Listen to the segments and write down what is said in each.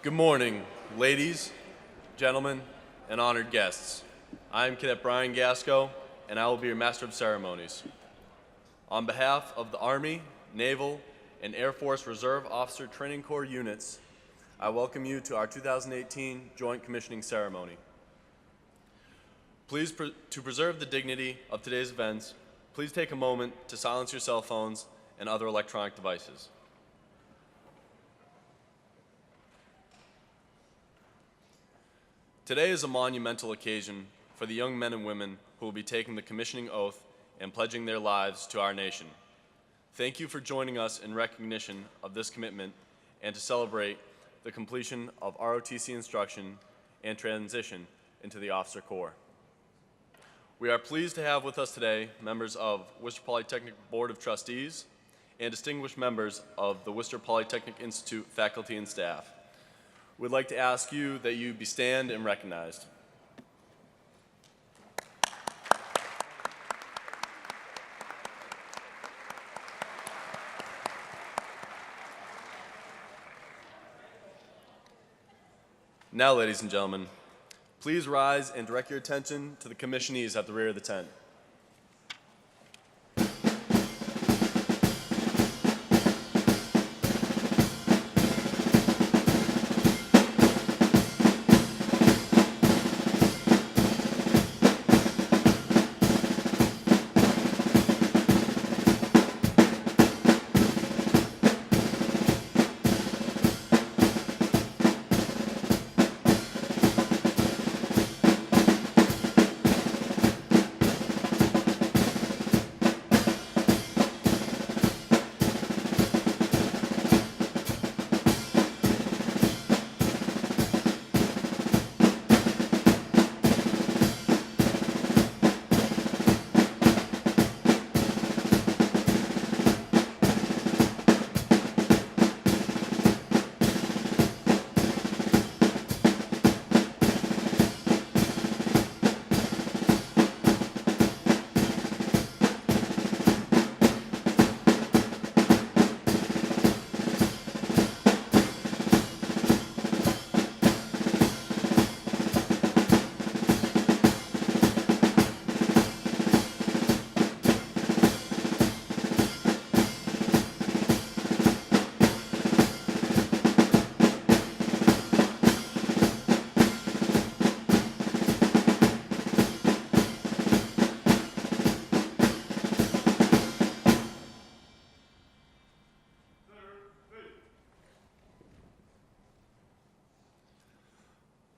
Good morning, ladies, gentlemen, and honored guests. I'm Cadet Brian Gasco, and I will be your Master of Ceremonies. On behalf of the Army, Naval, and Air Force Reserve Officer Training Corps units, I welcome you to our 2018 Joint Commissioning Ceremony. To preserve the dignity of today's events, please take a moment to silence your cell phones and other electronic devices. Today is a monumental occasion for the young men and women who will be taking the commissioning oath and pledging their lives to our nation. Thank you for joining us in recognition of this commitment and to celebrate the completion of ROTC instruction and transition into the Officer Corps. We are pleased to have with us today members of Worcester Polytechnic Board of Trustees and distinguished members of the Worcester Polytechnic Institute faculty and staff. We'd like to ask you that you be stand and recognized. Now, ladies and gentlemen, please rise and direct your attention to the commissionees at the rear of the tent.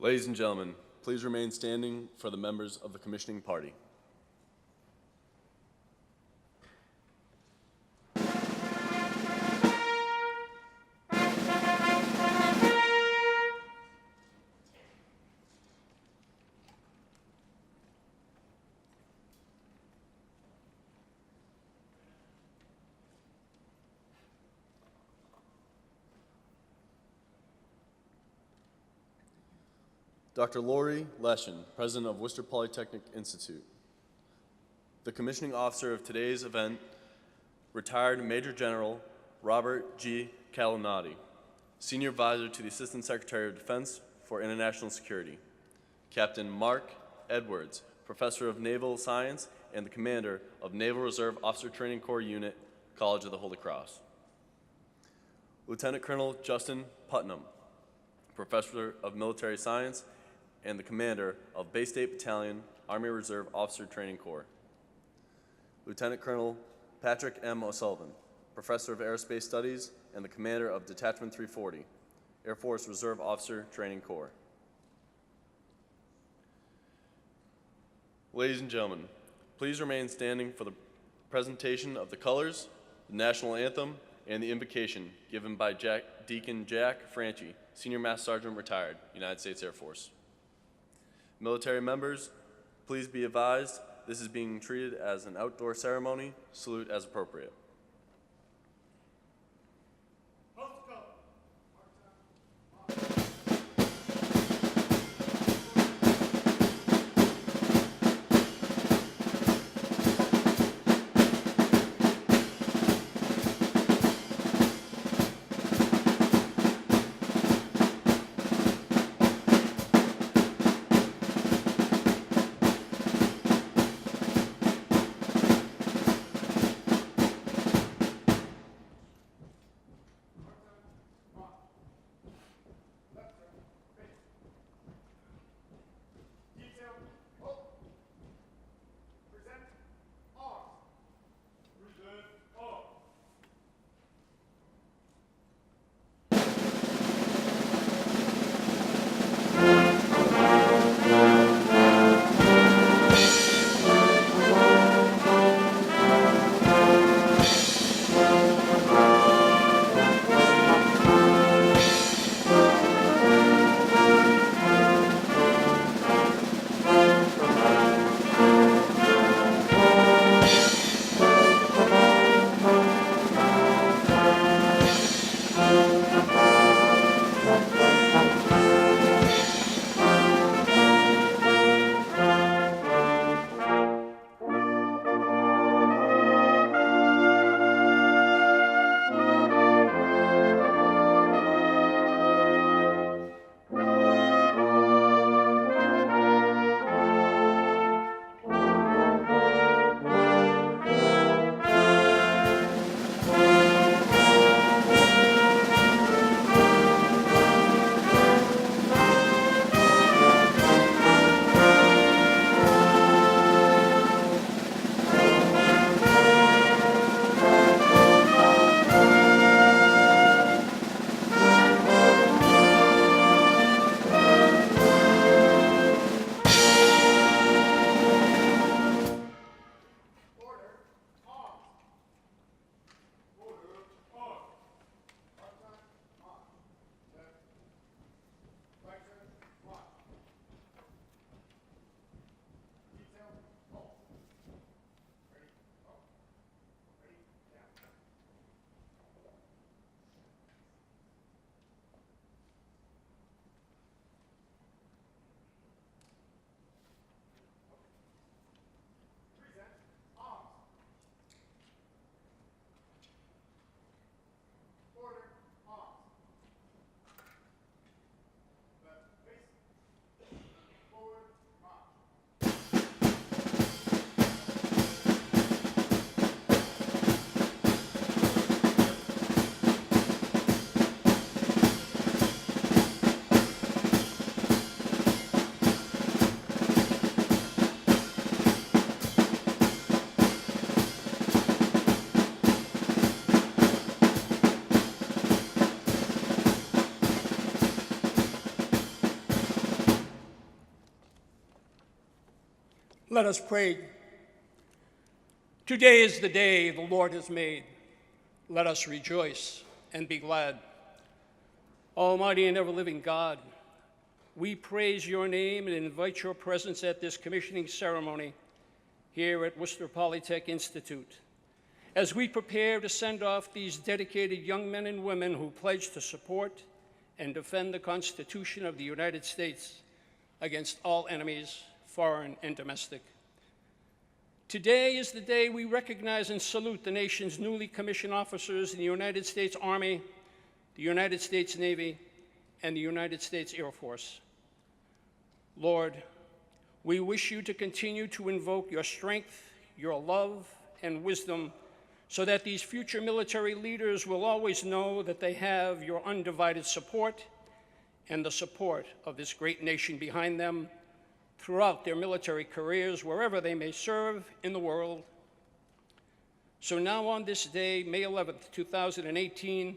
Ladies and gentlemen, please remain standing for the members of the commissioning party. Dr. Lori Leshin, President of Worcester Polytechnic Institute. The commissioning officer of today's event, retired Major General Robert G. Calinati, Senior Advisor to the Assistant Secretary of Defense for International Security. Captain Mark Edwards, Professor of Naval Science and the Commander of Naval Reserve Officer Training Corps Unit, College of the Holy Cross. Lieutenant Colonel Justin Putnam, Professor of Military Science and the commander of Bay State Battalion, Army Reserve Officer Training Corps. Lieutenant Colonel Patrick M. O'Sullivan, Professor of Aerospace Studies and the commander of Detachment 340, Air Force Reserve Officer Training Corps. Ladies and gentlemen, please remain standing for the presentation of the colors, the national anthem, and the invocation given by Deacon Jack Franchi, Senior Master Sergeant retired, United States Air Force. Military members, please be advised this is being treated as an outdoor ceremony. Salute as appropriate. Let us pray. Today is the day the Lord has made. Let us rejoice and be glad. Almighty and ever-living God, we praise your name and invite your presence at this commissioning ceremony here at Worcester Polytech Institute. As we prepare to send off these dedicated young men and women who pledge to support and defend the Constitution of the United States against all enemies, foreign and domestic. Today is the day we recognize and salute the nation's newly commissioned officers in the United States Army, the United States Navy, and the United States Air Force. Lord, we wish you to continue to invoke your strength, your love, and wisdom so that these future military leaders will always know that they have your undivided support and the support of this great nation behind them throughout their military careers, wherever they may serve in the world. So now on this day, May 11th, 2018,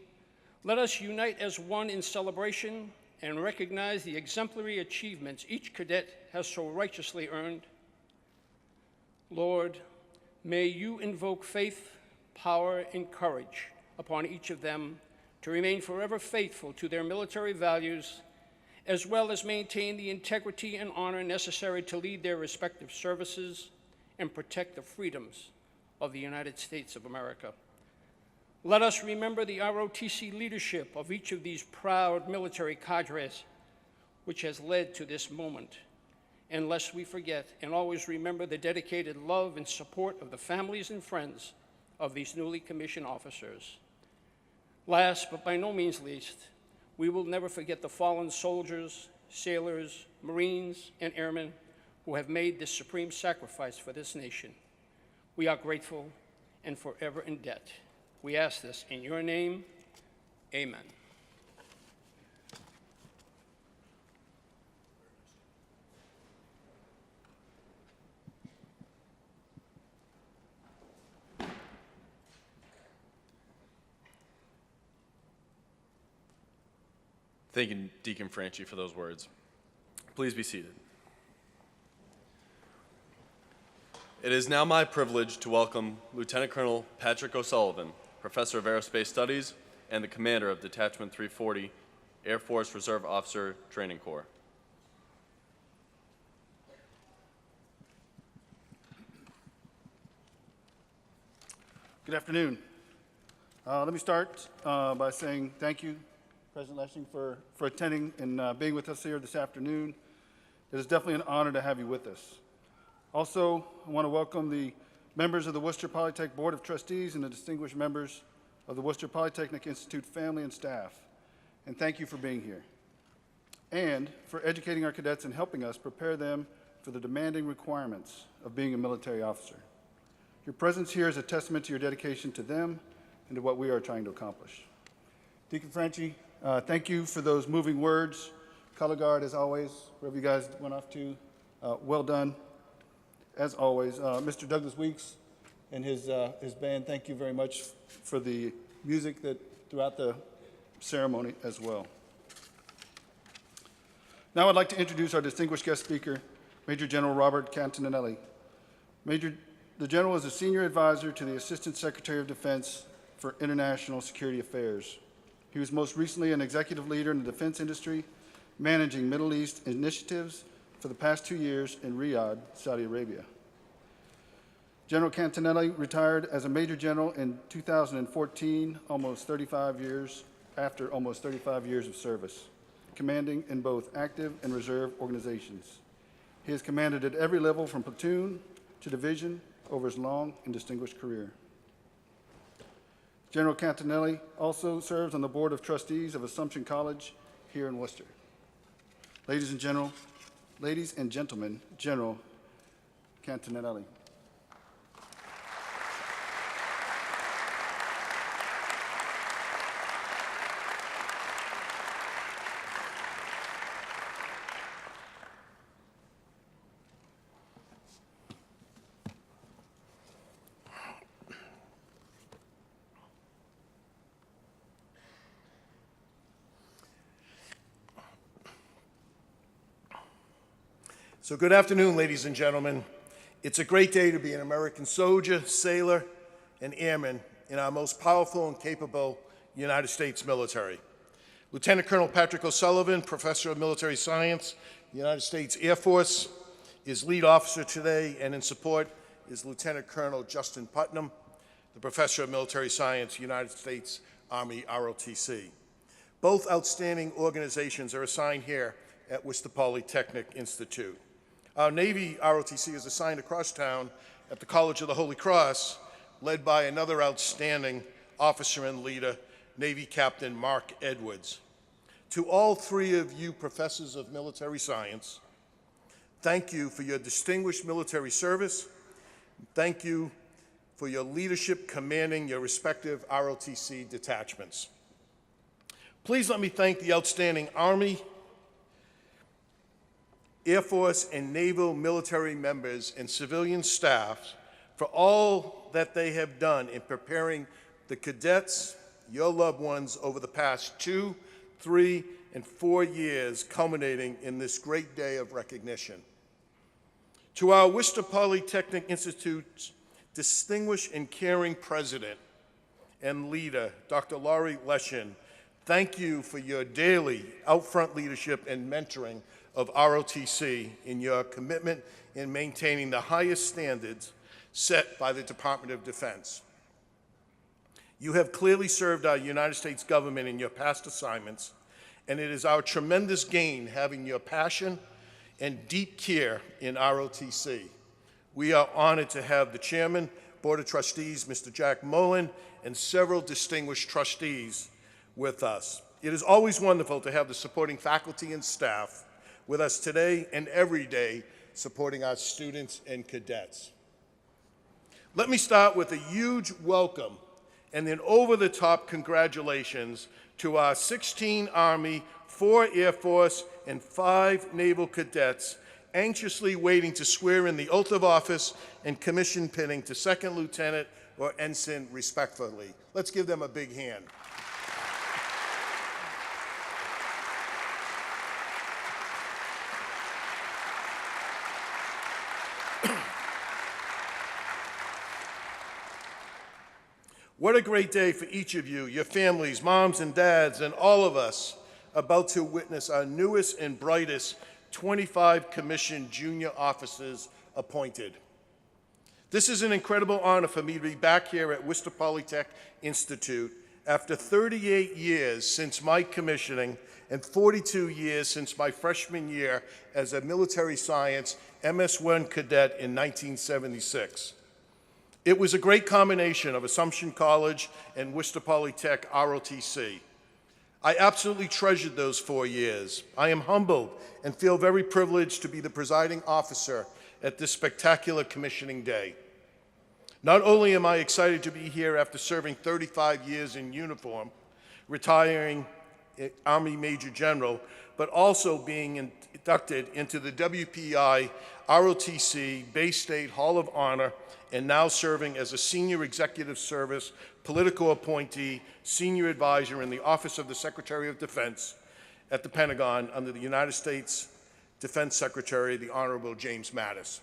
let us unite as one in celebration and recognize the exemplary achievements each cadet has so righteously earned. Lord, may you invoke faith, power, and courage upon each of them to remain forever faithful to their military values, as well as maintain the integrity and honor necessary to lead their respective services and protect the freedoms of the United States of America. Let us remember the ROTC leadership of each of these proud military cadres, which has led to this moment. And lest we forget, and always remember the dedicated love and support of the families and friends of these newly commissioned officers. Last, but by no means least, we will never forget the fallen soldiers, sailors, Marines, and airmen who have made this supreme sacrifice for this nation. We are grateful and forever in debt. We ask this in your name, amen. Thank you, Deacon Franchi, for those words. Please be seated. It is now my privilege to welcome Lieutenant Colonel Patrick O'Sullivan, Professor of Aerospace Studies and the Commander of Detachment 340, Air Force Reserve Officer Training Corps. Good afternoon. Let me start by saying thank you, President Lessing, for attending and being with us here this afternoon. It is definitely an honor to have you with us. Also, I want to welcome the members of the Worcester Polytech Board of Trustees and the distinguished members of the Worcester Polytechnic Institute family and staff, and thank you for being here, and for educating our cadets and helping us prepare them for the demanding requirements of being a military officer. Your presence here is a testament to your dedication to them and to what we are trying to accomplish. Deacon Franchi, thank you for those moving words. Color Guard, as always, wherever you guys went off to, well done. As always, Mr. Douglas Weeks and his band, thank you very much for the music that throughout the ceremony as well. Now I'd like to introduce our distinguished guest speaker, Major General Robert Cantinelli. The General is a senior advisor to the Assistant Secretary of Defense for International Security Affairs. He was most recently an executive leader in the defense industry, managing Middle East initiatives for the past 2 years in Riyadh, Saudi Arabia. General Cantinelli retired as a Major General in 2014, after almost 35 years of service, commanding in both active and reserve organizations. He has commanded at every level from platoon to division over his long and distinguished career. General Cantinelli also serves on the Board of Trustees of Assumption College here in Worcester. Ladies and gentlemen, General Cantinelli. So good afternoon, ladies and gentlemen. It's a great day to be an American soldier, sailor, and airman in our most powerful and capable United States military. Lieutenant Colonel Patrick O'Sullivan, Professor of Military Science, United States Air Force, is lead officer today, and in support is Lieutenant Colonel Justin Putnam, the Professor of Military Science, United States Army ROTC. Both outstanding organizations are assigned here at Worcester Polytechnic Institute. Our Navy ROTC is assigned across town at the College of the Holy Cross, led by another outstanding officer and leader, Navy Captain Mark Edwards. To all three of you professors of military science, thank you for your distinguished military service. Thank you for your leadership commanding your respective ROTC detachments. Please let me thank the outstanding Army, Air Force and Naval military members and civilian staff for all that they have done in preparing the cadets, your loved ones, over the past 2, 3, and 4 years, culminating in this great day of recognition. To our Worcester Polytechnic Institute's distinguished and caring president and leader, Dr. Laurie Leshin, thank you for your daily out-front leadership and mentoring of ROTC in your commitment in maintaining the highest standards set by the Department of Defense. You have clearly served our United States government in your past assignments, and it is our tremendous gain having your passion and deep care in ROTC. We are honored to have the Chairman, Board of Trustees, Mr. Jack Mullen, and several distinguished trustees with us. It is always wonderful to have the supporting faculty and staff with us today and every day supporting our students and cadets. Let me start with a huge welcome and then over-the-top congratulations to our 16 Army, 4 Air Force, and 5 Naval cadets anxiously waiting to swear in the oath of office and commission pinning to second lieutenant or ensign respectfully. Let's give them a big hand. What a great day for each of you, your families, moms and dads, and all of us about to witness our newest and brightest 25 commissioned junior officers appointed. This is an incredible honor for me to be back here at Worcester Polytech Institute after 38 years since my commissioning and 42 years since my freshman year as a military science MS-1 cadet in 1976. It was a great combination of Assumption College and Worcester Polytech ROTC. I absolutely treasured those 4 years. I am humbled and feel very privileged to be the presiding officer at this spectacular commissioning day. Not only am I excited to be here after serving 35 years in uniform, retiring Army Major General, but also being inducted into the WPI ROTC Bay State Hall of Honor and now serving as a Senior Executive Service Political Appointee, Senior Advisor in the Office of the Secretary of Defense at the Pentagon under the United States Defense Secretary, the Honorable James Mattis.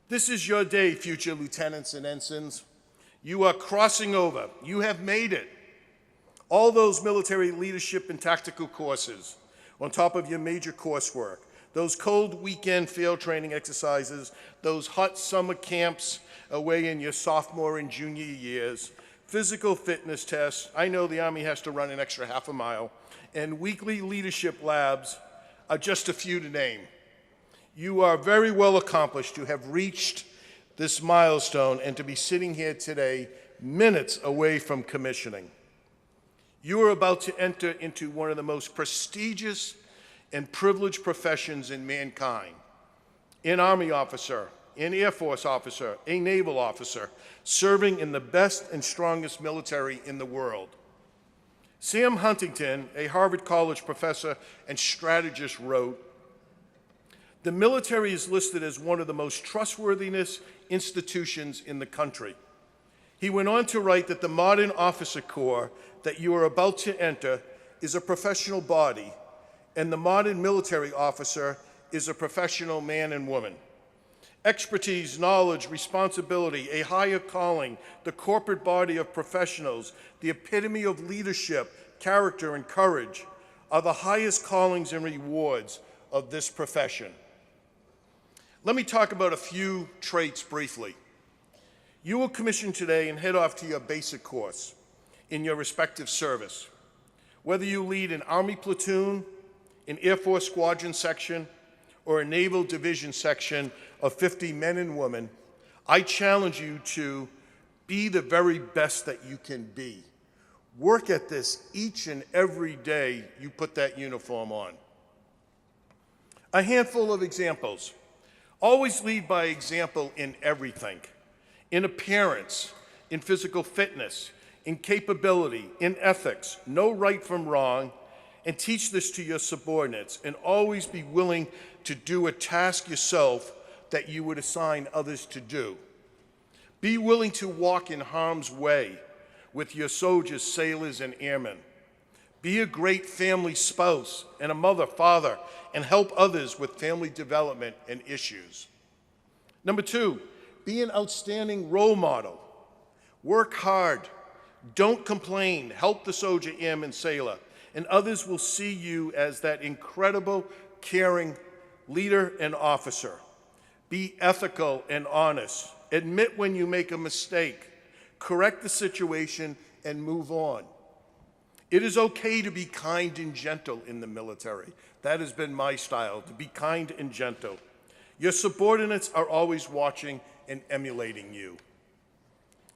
This is your day, future lieutenants and ensigns. You are crossing over. You have made it. All those military leadership and tactical courses on top of your major coursework, those cold weekend field training exercises, those hot summer camps away in your sophomore and junior years, physical fitness tests, I know the Army has to run an extra half a mile, and weekly leadership labs are just a few to name. You are very well accomplished to have reached this milestone and to be sitting here today minutes away from commissioning. You are about to enter into one of the most prestigious and privileged professions in mankind. An Army officer, an Air Force officer, a Naval officer, serving in the best and strongest military in the world. Sam Huntington, a Harvard College professor and strategist, wrote, "The military is listed as one of the most trustworthiest institutions in the country." He went on to write that the modern officer corps that you are about to enter is a professional body, and the modern military officer is a professional man and woman. Expertise, knowledge, responsibility, a higher calling, the corporate body of professionals, the epitome of leadership, character, and courage are the highest callings and rewards of this profession. Let me talk about a few traits briefly. You will commission today and head off to your basic course in your respective service. Whether you lead an Army platoon, an Air Force squadron section, or a Naval division section of 50 men and women, I challenge you to be the very best that you can be. Work at this each and every day you put that uniform on. A handful of examples. Always lead by example in everything. In appearance, in physical fitness, in capability, in ethics, know right from wrong, And teach this to your subordinates, and always be willing to do a task yourself that you would assign others to do. Be willing to walk in harm's way with your soldiers, sailors, and airmen. Be a great family spouse and a mother, father, and help others with family development and issues. Number 2, be an outstanding role model. Work hard. Don't complain. Help the soldier, airman, sailor, and others will see you as that incredible, caring leader and officer. Be ethical and honest. Admit when you make a mistake. Correct the situation and move on. It is okay to be kind and gentle in the military. That has been my style, to be kind and gentle. Your subordinates are always watching and emulating you.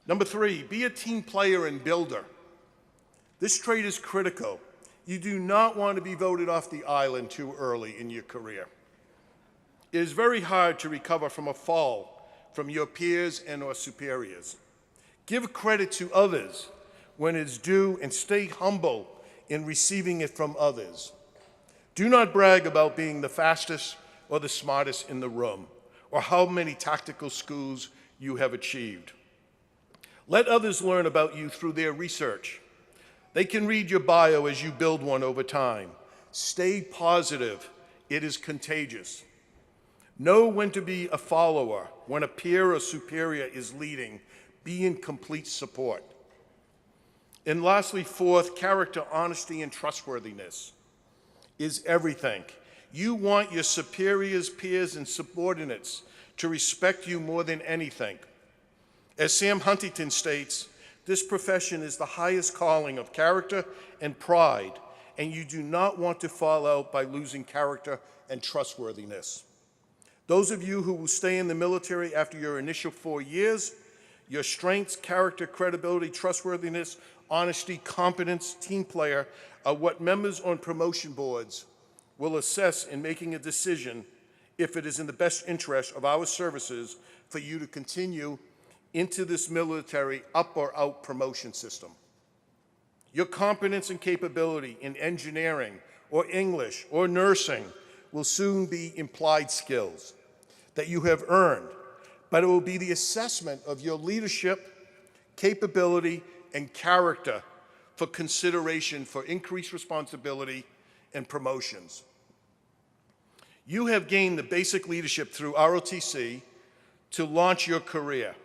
Number 3, be a team player and builder. This trait is critical. You do not want to be voted off the island too early in your career. It is very hard to recover from a fall from your peers and or superiors. Give credit to others when it's due and stay humble in receiving it from others. Do not brag about being the fastest or the smartest in the room or how many tactical schools you have achieved. Let others learn about you through their research. They can read your bio as you build one over time. Stay positive. It is contagious. Know when to be a follower. When a peer or superior is leading, be in complete support. And lastly, 4th, character, honesty, and trustworthiness is everything. You want your superiors, peers, and subordinates to respect you more than anything. As Sam Huntington states, this profession is the highest calling of character and pride, and you do not want to fall out by losing character and trustworthiness. Those of you who will stay in the military after your initial 4 years, your strengths, character, credibility, trustworthiness, honesty, competence, team player are what members on promotion boards will assess in making a decision if it is in the best interest of our services for you to continue into this military up or out promotion system. Your competence and capability in engineering or English or nursing will soon be implied skills that you have earned, but it will be the assessment of your leadership, capability, and character for consideration for increased responsibility and promotions. You have gained the basic leadership through ROTC to launch your career.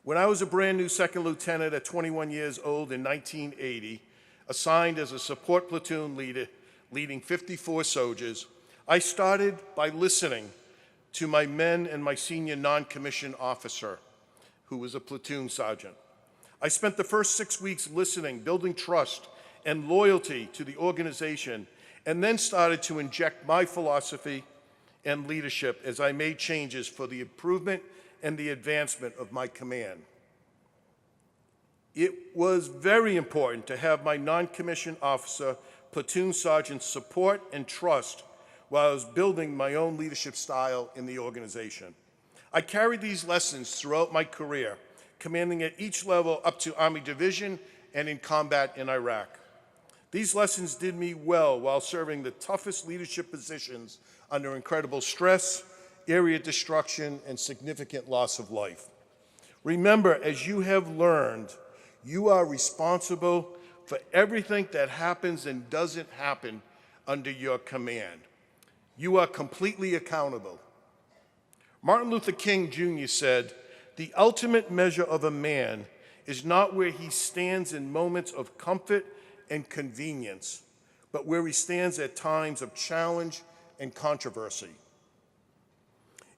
When I was a brand new second lieutenant at 21 years old in 1980, assigned as a support platoon leader, leading 54 soldiers, I started by listening to my men and my senior non-commissioned officer, who was a platoon sergeant. I spent the first 6 weeks listening, building trust and loyalty to the organization, and then started to inject my philosophy and leadership as I made changes for the improvement and the advancement of my command. It was very important to have my non-commissioned officer, platoon sergeant support and trust while I was building my own leadership style in the organization. I carried these lessons throughout my career, commanding at each level up to Army Division and in combat in Iraq. These lessons did me well while serving the toughest leadership positions under incredible stress, area destruction, and significant loss of life. Remember, as you have learned, you are responsible for everything that happens and doesn't happen under your command. You are completely accountable. Martin Luther King Jr. said, "The ultimate measure of a man is not where he stands in moments of comfort and convenience, but where he stands at times of challenge and controversy."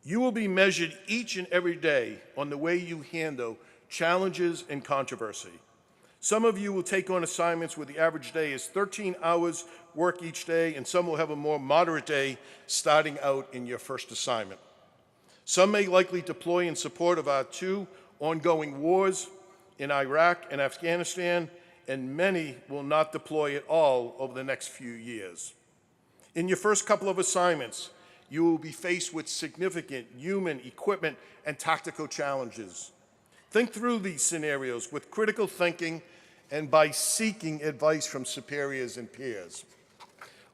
You will be measured each and every day on the way you handle challenges and controversy. Some of you will take on assignments where the average day is 13 hours work each day, and some will have a more moderate day starting out in your first assignment. Some may likely deploy in support of our 2 ongoing wars in Iraq and Afghanistan, and many will not deploy at all over the next few years. In your first couple of assignments, you will be faced with significant human, equipment, and tactical challenges. Think through these scenarios with critical thinking and by seeking advice from superiors and peers.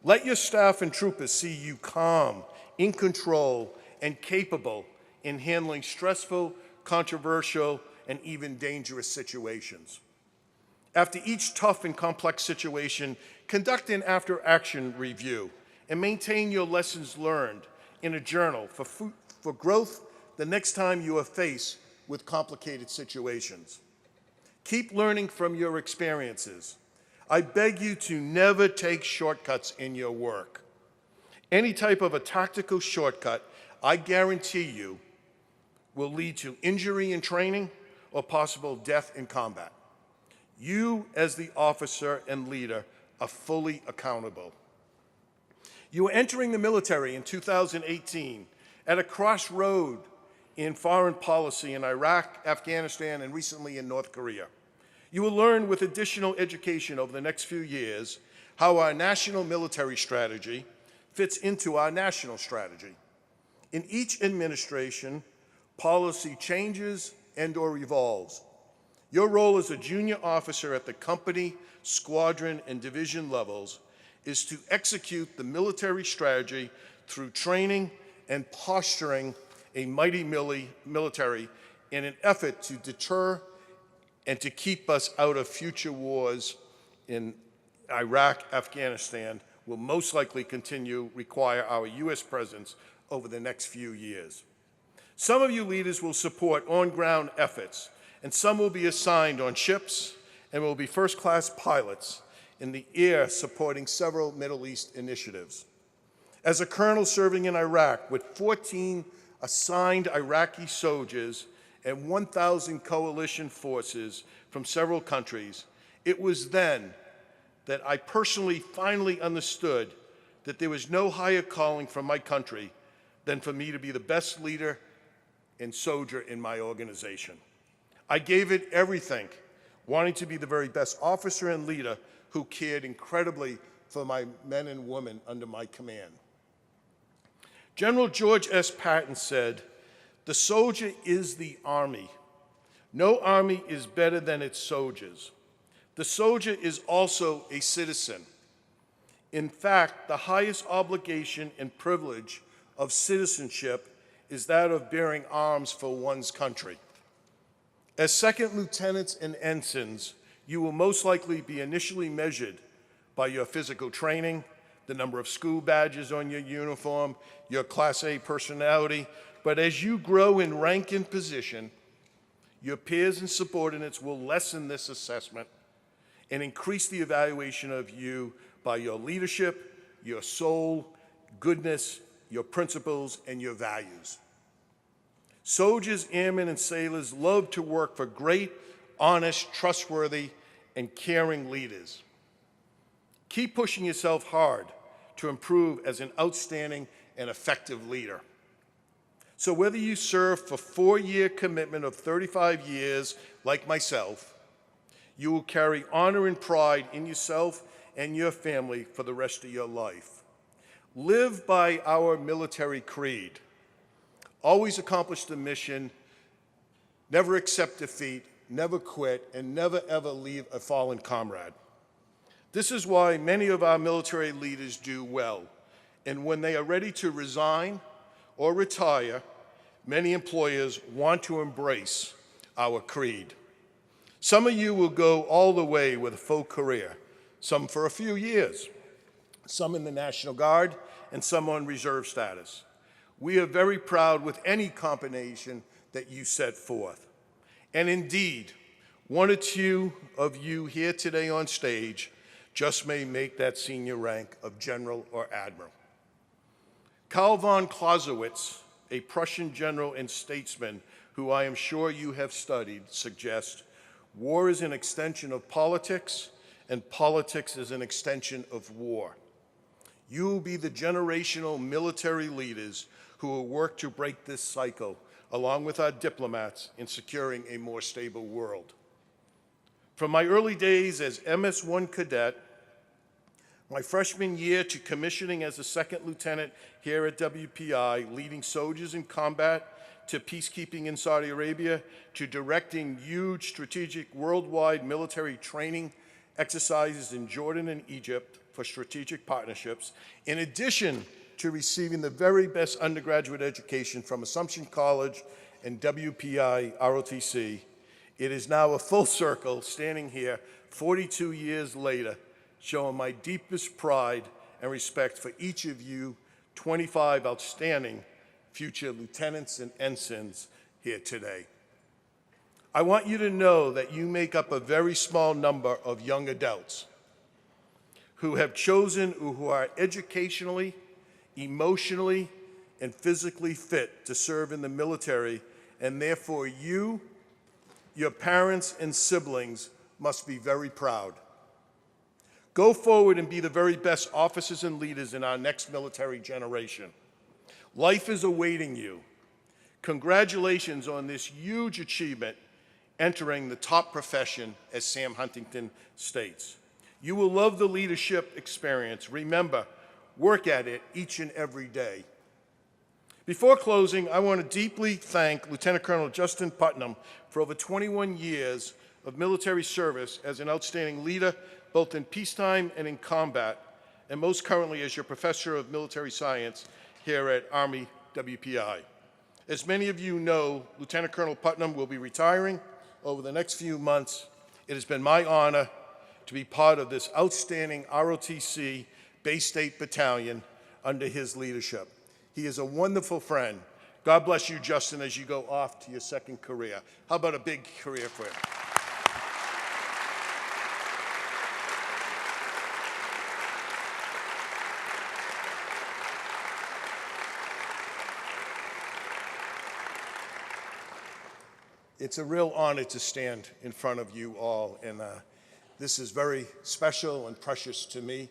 Let your staff and troopers see you calm, in control, and capable in handling stressful, controversial, and even dangerous situations. After each tough and complex situation, conduct an after-action review and maintain your lessons learned in a journal for growth the next time you are faced with complicated situations. Keep learning from your experiences. I beg you to never take shortcuts in your work. Any type of a tactical shortcut, I guarantee you, will lead to injury in training or possible death in combat. You, as the officer and leader, are fully accountable. You are entering the military in 2018 at a crossroad in foreign policy in Iraq, Afghanistan, and recently in North Korea. You will learn with additional education over the next few years how our national military strategy fits into our national strategy. In each administration, policy changes and/or evolves. Your role as a junior officer at the company, squadron, and division levels is to execute the military strategy through training and posturing a mighty military in an effort to deter and to keep us out of future wars in Iraq, Afghanistan, will most likely require our U.S. presence over the next few years. Some of you leaders will support on-ground efforts, and some will be assigned on ships and will be first-class pilots in the air supporting several Middle East initiatives. As a colonel serving in Iraq with 14 assigned Iraqi soldiers and 1,000 coalition forces from several countries, it was then that I personally finally understood that there was no higher calling for my country than for me to be the best leader and soldier in my organization. I gave it everything, wanting to be the very best officer and leader who cared incredibly for my men and women under my command. General George S. Patton said, "The soldier is the army. No army is better than its soldiers. The soldier is also a citizen. In fact, the highest obligation and privilege of citizenship is that of bearing arms for one's country. As second lieutenants and ensigns, you will most likely be initially measured by your physical training, the number of school badges on your uniform, your Class A personality, but as you grow in rank and position, your peers and subordinates will lessen this assessment and increase the evaluation of you by your leadership, your soul, goodness, your principles, and your values. Soldiers, airmen, and sailors love to work for great, honest, trustworthy, and caring leaders. Keep pushing yourself hard to improve as an outstanding and effective leader. So whether you serve for a 4-year commitment of 35 years like myself, you will carry honor and pride in yourself and your family for the rest of your life. Live by our military creed. Always accomplish the mission, never accept defeat, never quit, and never ever leave a fallen comrade. This is why many of our military leaders do well, and when they are ready to resign or retire, many employers want to embrace our creed. Some of you will go all the way with a full career, some for a few years, some in the National Guard, and some on reserve status. We are very proud with any combination that you set forth. And indeed, one or two of you here today on stage just may make that senior rank of general or admiral. Karl von Clausewitz, a Prussian general and statesman who I am sure you have studied, suggests war is an extension of politics and politics is an extension of war. You will be the generational military leaders who will work to break this cycle, along with our diplomats, in securing a more stable world. From my early days as MS-1 cadet, my freshman year to commissioning as a second lieutenant here at WPI, leading soldiers in combat, to peacekeeping in Saudi Arabia, to directing huge strategic worldwide military training exercises in Jordan and Egypt for for Strategic Partnerships, in addition to receiving the very best undergraduate education from Assumption College and WPI ROTC, it is now a full circle standing here 42 years later, showing my deepest pride and respect for each of you 25 outstanding future lieutenants and ensigns here today. I want you to know that you make up a very small number of young adults who have chosen, who are educationally, emotionally, and physically fit to serve in the military, and therefore you, your parents, and siblings must be very proud. Go forward and be the very best officers and leaders in our next military generation. Life is awaiting you. Congratulations on this huge achievement, entering the top profession, as Sam Huntington states. You will love the leadership experience. Remember, work at it each and every day. Before closing, I want to deeply thank Lieutenant Colonel Justin Putnam for over 21 years of military service as an outstanding leader, both in peacetime and in combat, and most currently as your Professor of Military Science here at Army WPI. As many of you know, Lieutenant Colonel Putnam will be retiring over the next few months. It has been my honor to be part of this outstanding ROTC Bay State Battalion under his leadership. He is a wonderful friend. God bless you, Justin, as you go off to your second career. How about a big career for him? It's a real honor to stand in front of you all, and this is very special and precious to me.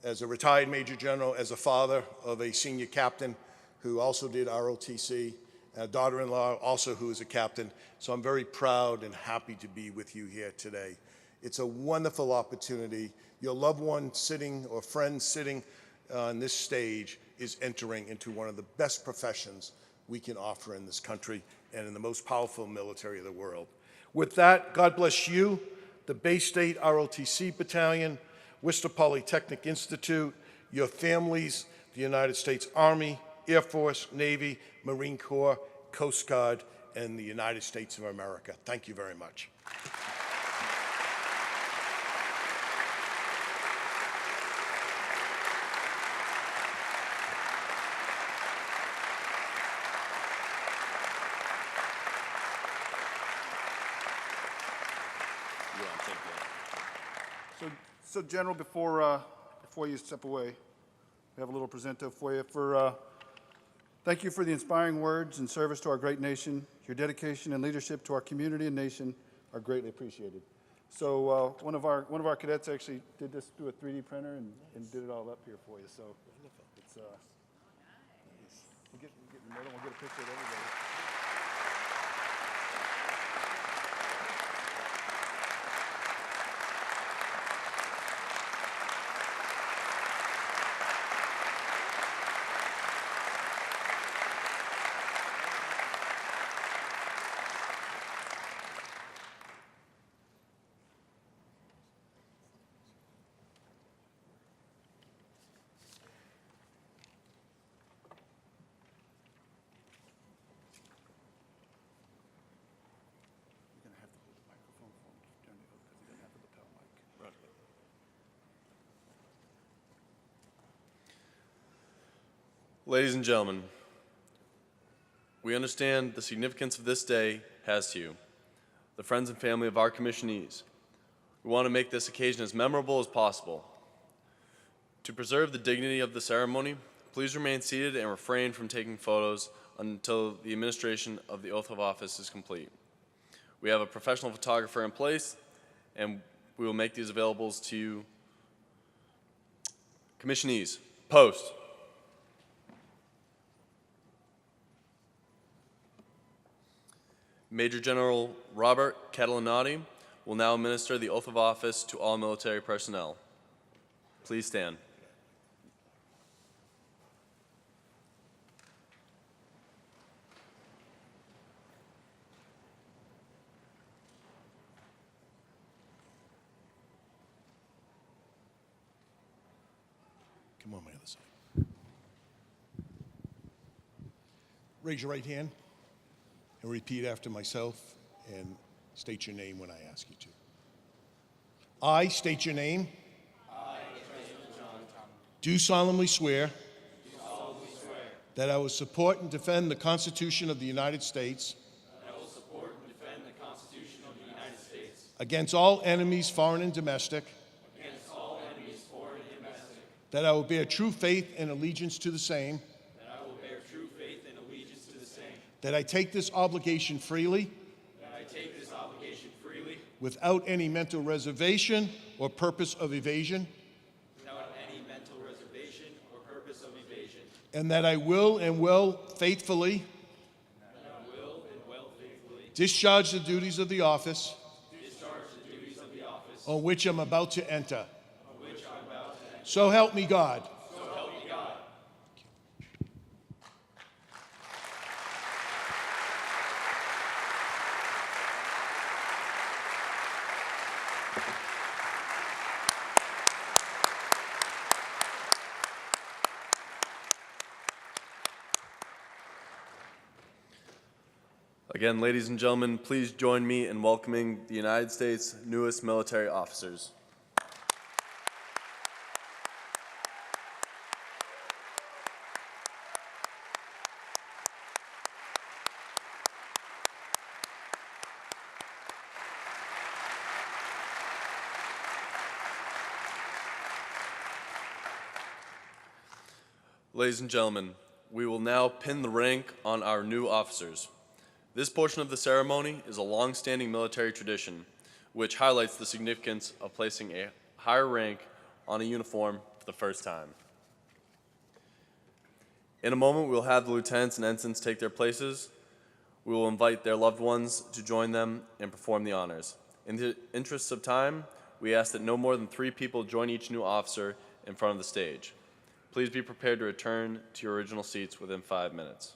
As a retired Major General, as a father of a senior captain who also did ROTC, a daughter-in-law also who is a captain, so I'm very proud and happy to be with you here today. It's a wonderful opportunity. Your loved one sitting or friend sitting on this stage is entering into one of the best professions we can offer in this country and in the most powerful military of the world. With that, God bless you, the Bay State ROTC Battalion, Worcester Polytechnic Institute, your families, the United States Army, Air Force, Navy, Marine Corps, Coast Guard, and the United States of America. Thank you very much. So General, before you step away, we have a little presento for you. Thank you for the inspiring words and service to our great nation. Your dedication and leadership to our community and nation are greatly appreciated. So one of our cadets actually did this through a 3D printer and did it all up here for you. So it's we'll get in the middle. We'll get a picture of everybody. Ladies and gentlemen, we understand the significance of this day has to you, the friends and family of our commissionees. We want to make this occasion as memorable as possible. To preserve the dignity of the ceremony, please remain seated and refrain from taking photos until the administration of the oath of office is complete. We have a professional photographer in place, and we will make these available to you. Commissionees, post. Major General Robert Catalanati will now administer the oath of office to all military personnel. Please stand. Come on my other side. Raise your right hand and repeat after myself and state your name when I ask you to. I state your name. Do solemnly swear that I will support and defend the Constitution of the United States against all enemies, foreign and domestic, that I will bear true faith and allegiance to the same, that I take this obligation freely without any mental reservation or purpose of evasion, and that I will and will faithfully discharge the duties of the office on which I'm about to enter. So help me God. Again, ladies and gentlemen, please join me in welcoming the United States' newest military officers. Ladies and gentlemen, we will now pin the rank on our new officers. This portion of the ceremony is a long-standing military tradition, which highlights the significance of placing a higher rank on a uniform for the first time. In a moment, we will have the lieutenants and ensigns take their places. We will invite their loved ones to join them and perform the honors. In the interests of time, we ask that no more than 3 people join each new officer in front of the stage. Please be prepared to return to your original seats within 5 minutes.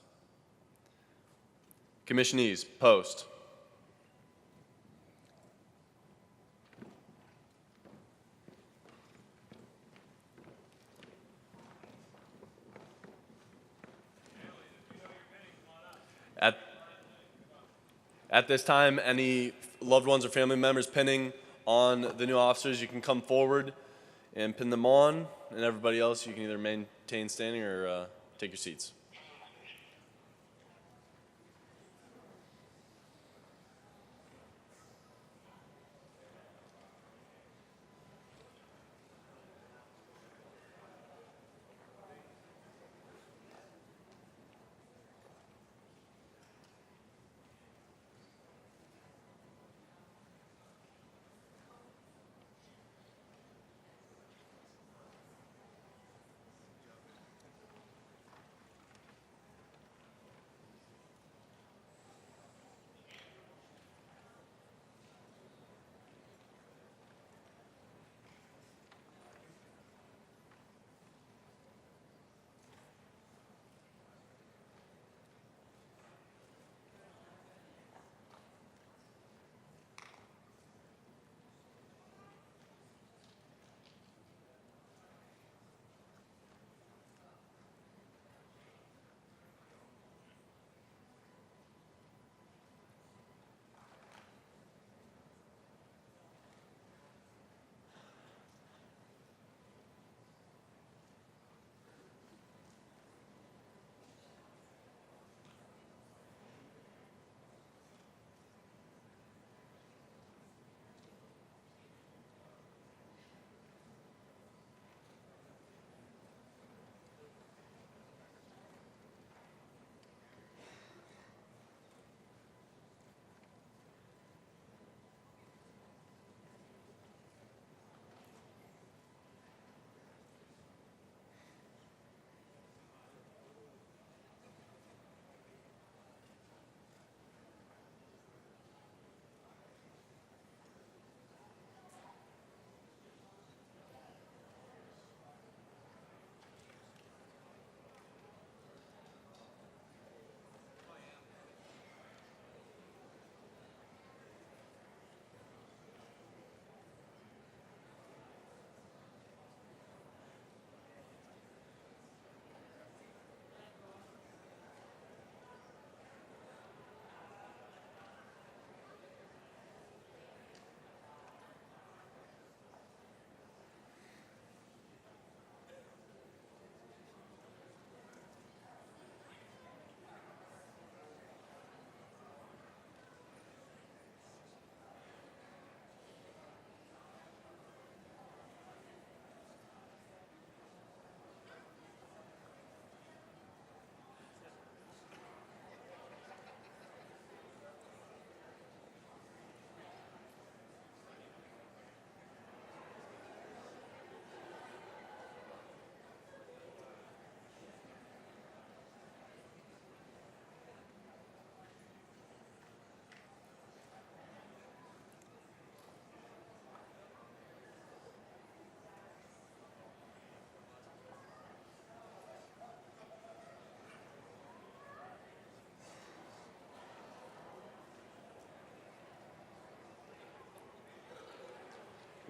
Commissionees, post. At this time, any loved ones or family members pinning on the new officers, you can come forward and pin them on, and everybody else, you can either maintain standing or take your seats.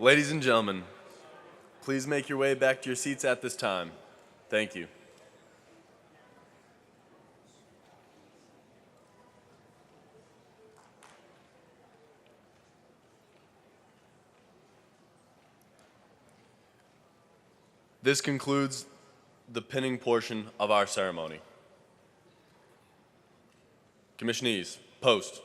Ladies and gentlemen, please make your way back to your seats at this time. Thank you. This concludes the pinning portion of our ceremony. Commissionees, post.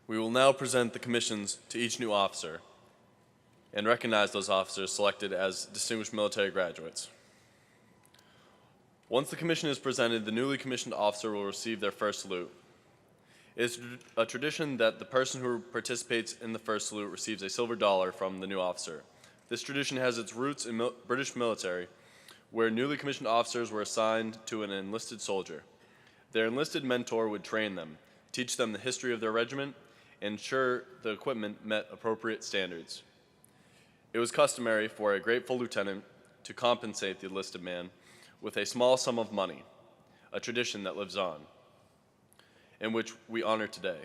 We will now present the commissions to each new officer and recognize those officers selected as distinguished military graduates. Once the commission is presented, the newly commissioned officer will receive their first salute. It is a tradition that the person who participates in the first salute receives a silver dollar from the new officer. This tradition has its roots in British military, where newly commissioned officers were assigned to an enlisted soldier. Their enlisted mentor would train them, teach them the history of their regiment, and ensure the equipment met appropriate standards. It was customary for a grateful lieutenant to compensate the enlisted man with a small sum of money, a tradition that lives on, and which we honor today.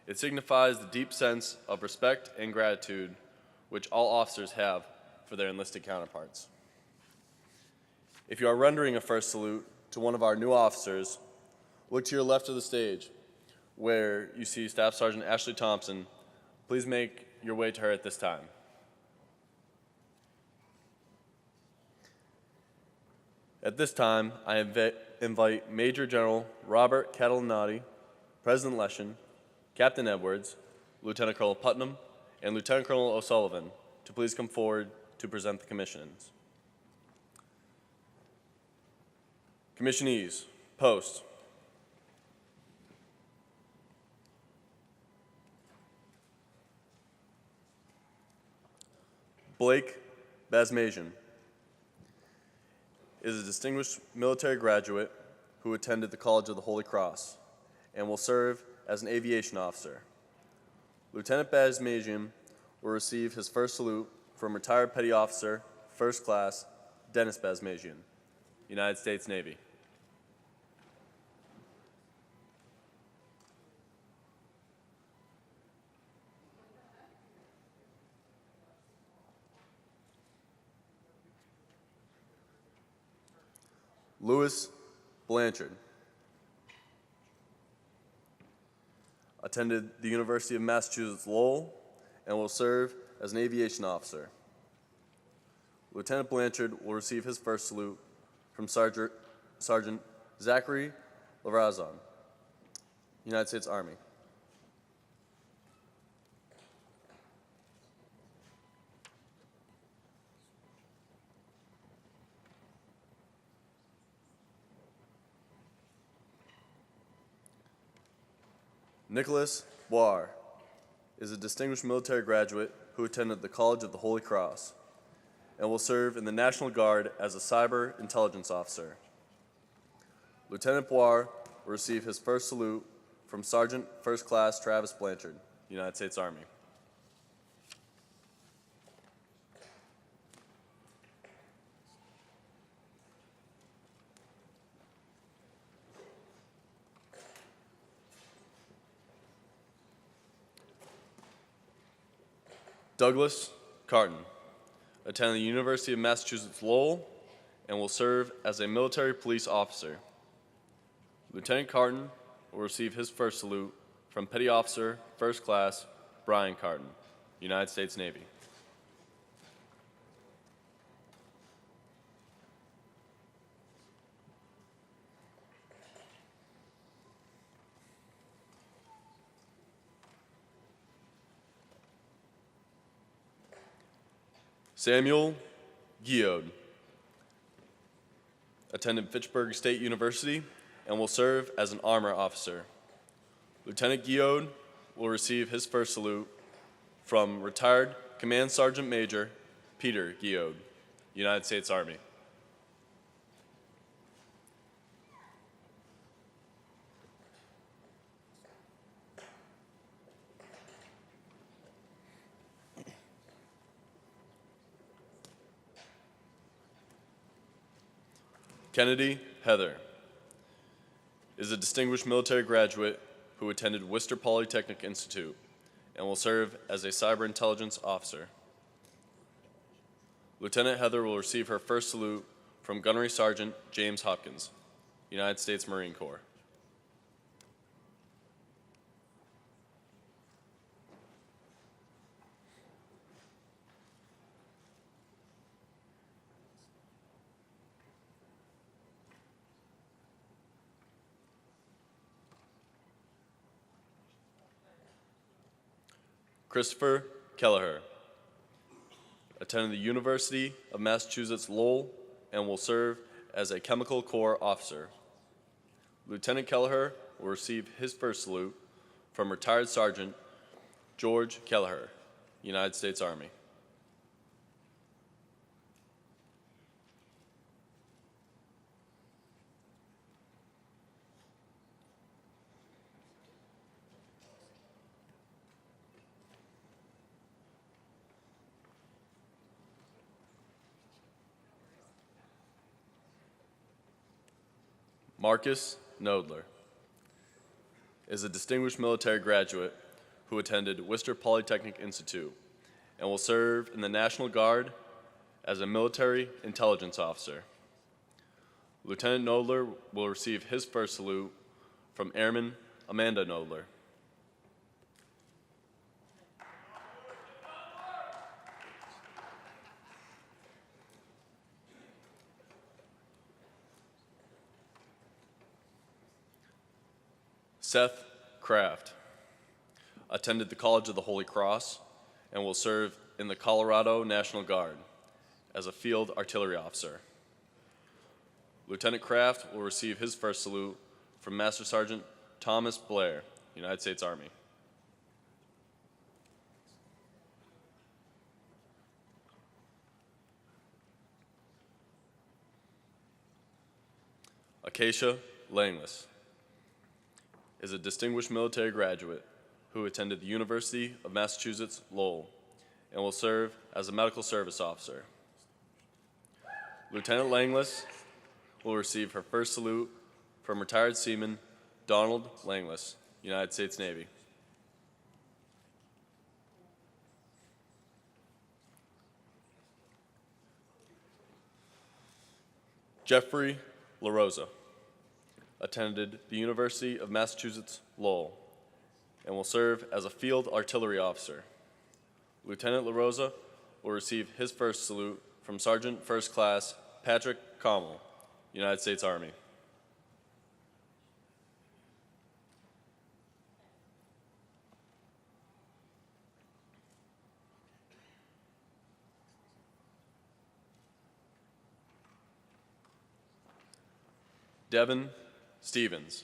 It signifies the deep sense of respect and gratitude which all officers have for their enlisted counterparts. If you are rendering a first salute to one of our new officers, look to your left of the stage, where you see Staff Sergeant Ashley Thompson. Please make your way to her at this time. At this time, I invite Major General Robert Catalanati, President Leshin, Captain Edwards, Lieutenant Colonel Putnam, and Lieutenant Colonel O'Sullivan to please come forward to present the commissions. Commissionees, post. Blake Basmajian is a distinguished military graduate who attended the College of the Holy Cross and will serve as an aviation officer. Lieutenant Basmajian will receive his first salute from retired Petty Officer, First Class, Dennis Basmajian, United States Navy. Louis Blanchard attended the University of Massachusetts Lowell and will serve as an aviation officer. Lieutenant Blanchard will receive his first salute from Sergeant Zachary Larazon, United States Army. Nicholas Boar is a distinguished military graduate who attended the College of the Holy Cross and will serve in the National Guard as a cyber intelligence officer. Lieutenant Boar will receive his first salute from Sergeant First Class Travis Blanchard, United States Army. Douglas Carton attended the University of Massachusetts Lowell and will serve as a military police officer. Lieutenant Carton will receive his first salute from Petty Officer, First Class, Brian Carton, United States Navy. Samuel Guillaude attended Fitchburg State University and will serve as an armor officer. Lieutenant Guillaude will receive his first salute from retired Command Sergeant Major Peter Guillaume, United States Army. Kennedy Heather is a distinguished military graduate who attended Worcester Polytechnic Institute and will serve as a cyber intelligence officer. Lieutenant Heather will receive her first salute from Gunnery Sergeant James Hopkins, United States Marine Corps. Christopher Kelleher attended the University of Massachusetts Lowell and will serve as a Chemical Corps officer. Lieutenant Kelleher will receive his first salute from retired Sergeant George Kelleher, United States Army. Marcus Nodler is a distinguished military graduate who attended Worcester Polytechnic Institute and will serve in the National Guard as a military intelligence officer. Lieutenant Nodler will receive his first salute from Airman Amanda Nodler. Seth Kraft attended the College of the Holy Cross and will serve in the Colorado National Guard as a field artillery officer. Lieutenant Kraft will receive his first salute from Master Sergeant Thomas Blair, United States Army. Acacia Langlis is a distinguished military graduate who attended the University of Massachusetts Lowell and will serve as a medical service officer. Lieutenant Langlis will receive her first salute from retired Seaman Donald Langlis, United States Navy. Jeffrey LaRosa attended the University of Massachusetts Lowell and will serve as a field artillery officer. Lieutenant LaRosa will receive his first salute from Sergeant First Class Patrick Commel, United States Army. Devin Stevens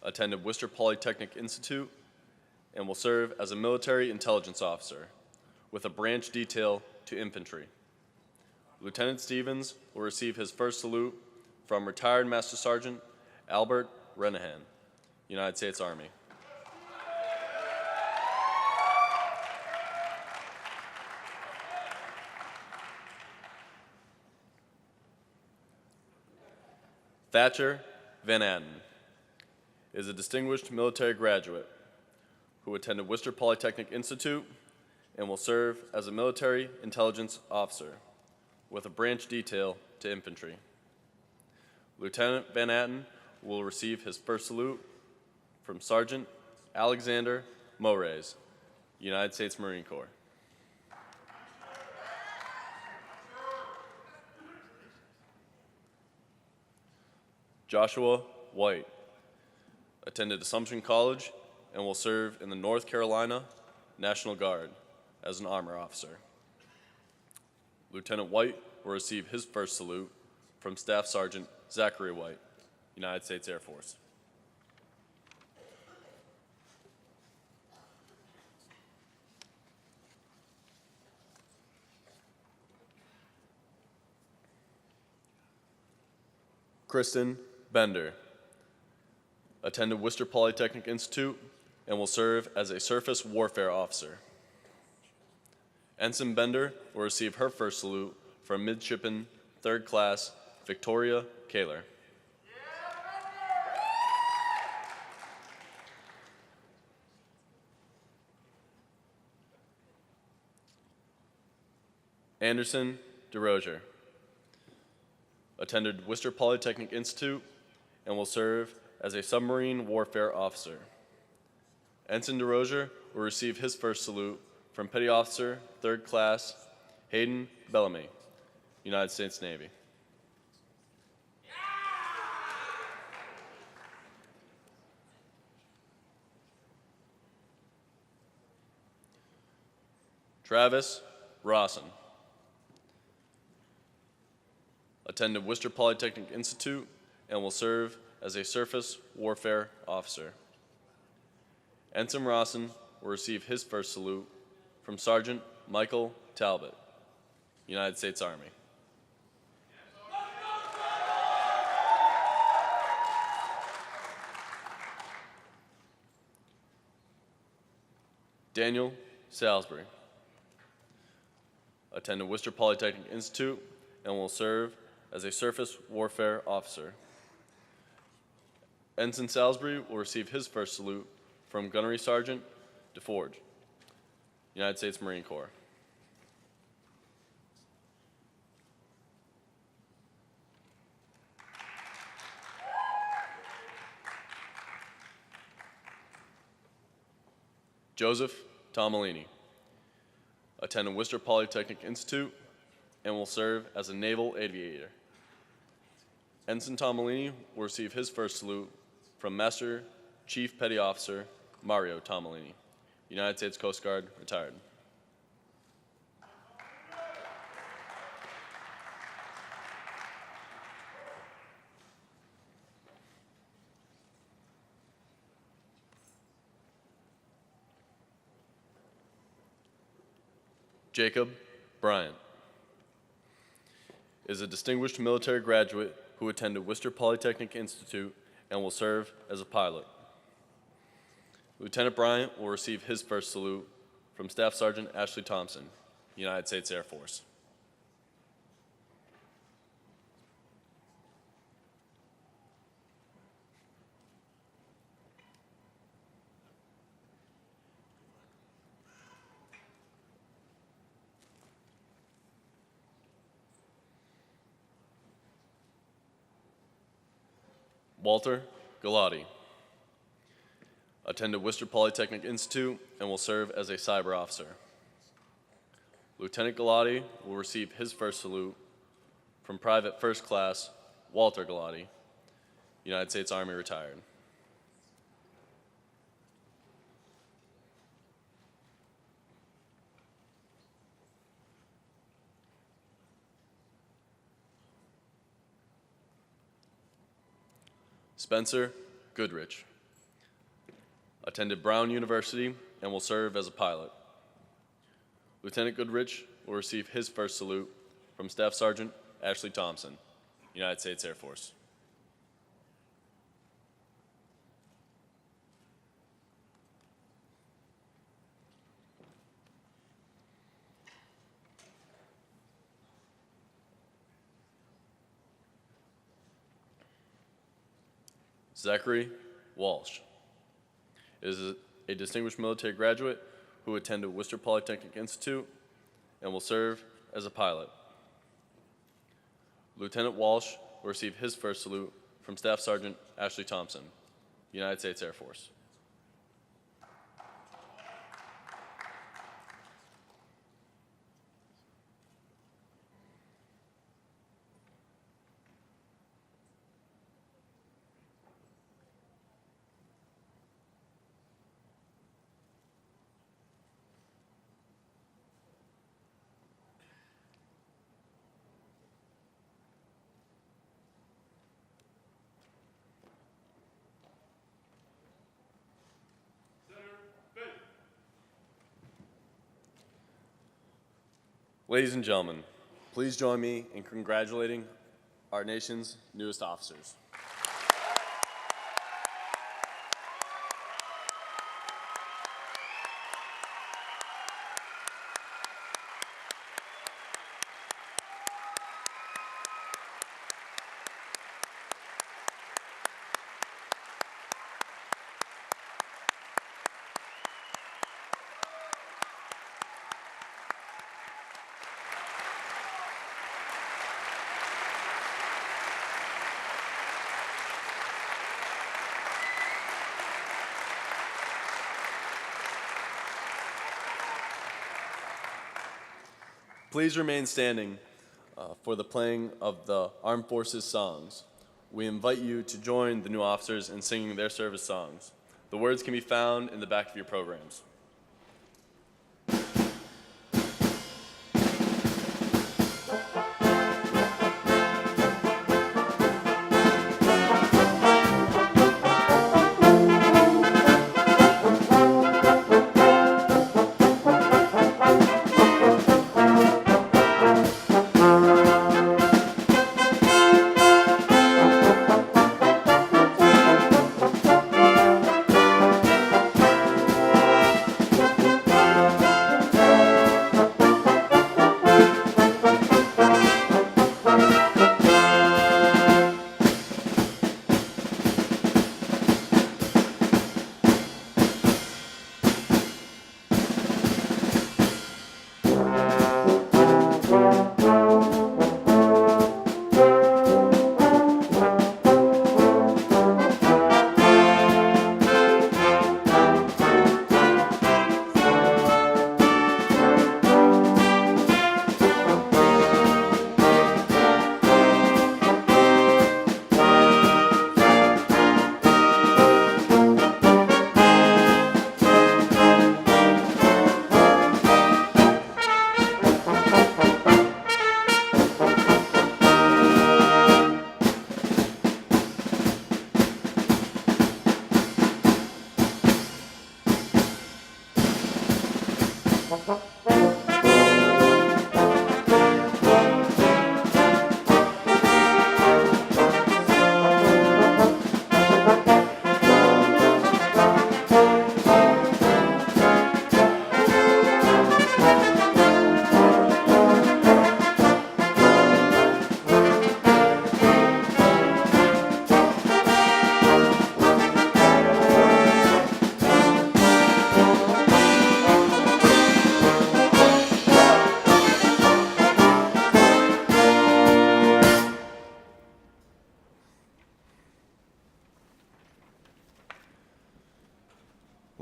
attended Worcester Polytechnic Institute and will serve as a military intelligence officer with a branch detail to infantry. Lieutenant Stevens will receive his first salute from retired Master Sergeant Albert Renahan, United States Army. Thatcher Van Atten is a distinguished military graduate who attended Worcester Polytechnic Institute and will serve as a military intelligence officer with a branch detail to infantry. Lieutenant Van Atten will receive his first salute from Sergeant Alexander Moraes, United States Marine Corps. Joshua White attended Assumption College and will serve in the North Carolina National Guard as an armor officer. Lieutenant White will receive his first salute from Staff Sergeant Zachary White, United States Air Force. Kristen Bender attended Worcester Polytechnic Institute and will serve as a surface warfare officer. Ensign Bender will receive her first salute from Midshipman 3rd Class Victoria Kaler. Anderson DeRozier attended Worcester Polytechnic Institute and will serve as a submarine warfare officer. Ensign DeRozier will receive his first salute from Petty Officer 3rd Class Hayden Bellamy, United States Navy. Travis Rawson attended Worcester Polytechnic Institute and will serve as a surface warfare officer. Ensign Rawson will receive his first salute from Sergeant Michael Talbot, United States Army. Daniel Salisbury attended Worcester Polytechnic Institute and will serve as a surface warfare officer. Ensign Salisbury will receive his first salute from Gunnery Sergeant DeForge, United States Marine Corps. Joseph Tomolini attended Worcester Polytechnic Institute and will serve as a naval aviator. Ensign Tomolini will receive his first salute from Master Chief Petty Officer Mario Tomolini, United States Coast Guard, retired. Jacob Bryant is a distinguished military graduate who attended Worcester Polytechnic Institute and will serve as a pilot. Lieutenant Bryant will receive his first salute from Staff Sergeant Ashley Thompson, United States Air Force. Walter Galati attended Worcester Polytechnic Institute and will serve as a cyber officer. Lieutenant Galati will receive his first salute from Private First Class Walter Galati, United States Army, retired. Spencer Goodrich attended Brown University and will serve as a pilot. Lieutenant Goodrich will receive his first salute from Staff Sergeant Ashley Thompson, United States Air Force. Zachary Walsh is a distinguished military graduate who attended Worcester Polytechnic Institute and will serve as a pilot. Lieutenant Walsh will receive his first salute from Staff Sergeant Ashley Thompson, United States Air Force. Ladies and gentlemen, please join me in congratulating our nation's newest officers. Please remain standing for the playing of the Armed Forces songs. We invite you to join the new officers in singing their service songs. The words can be found in the back of your programs.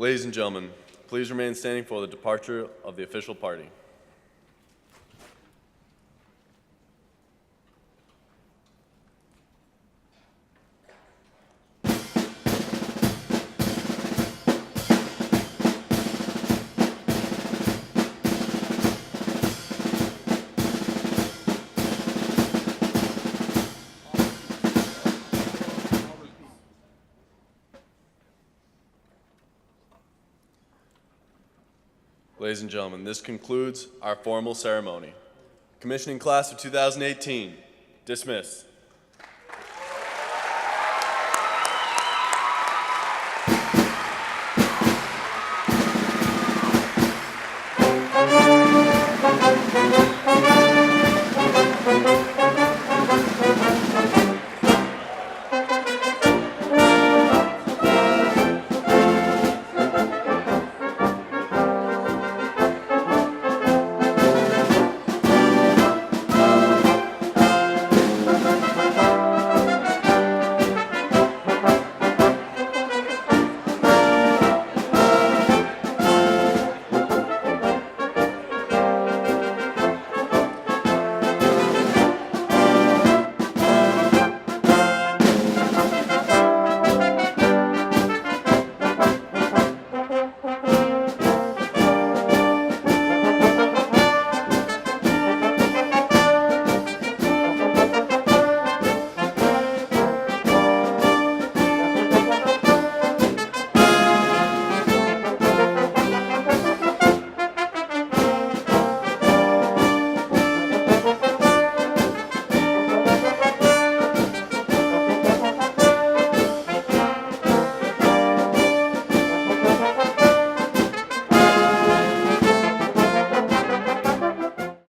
Ladies and gentlemen, please remain standing for the departure of the official party. Ladies and gentlemen, this concludes our formal ceremony. Commissioning class of 2018, dismissed.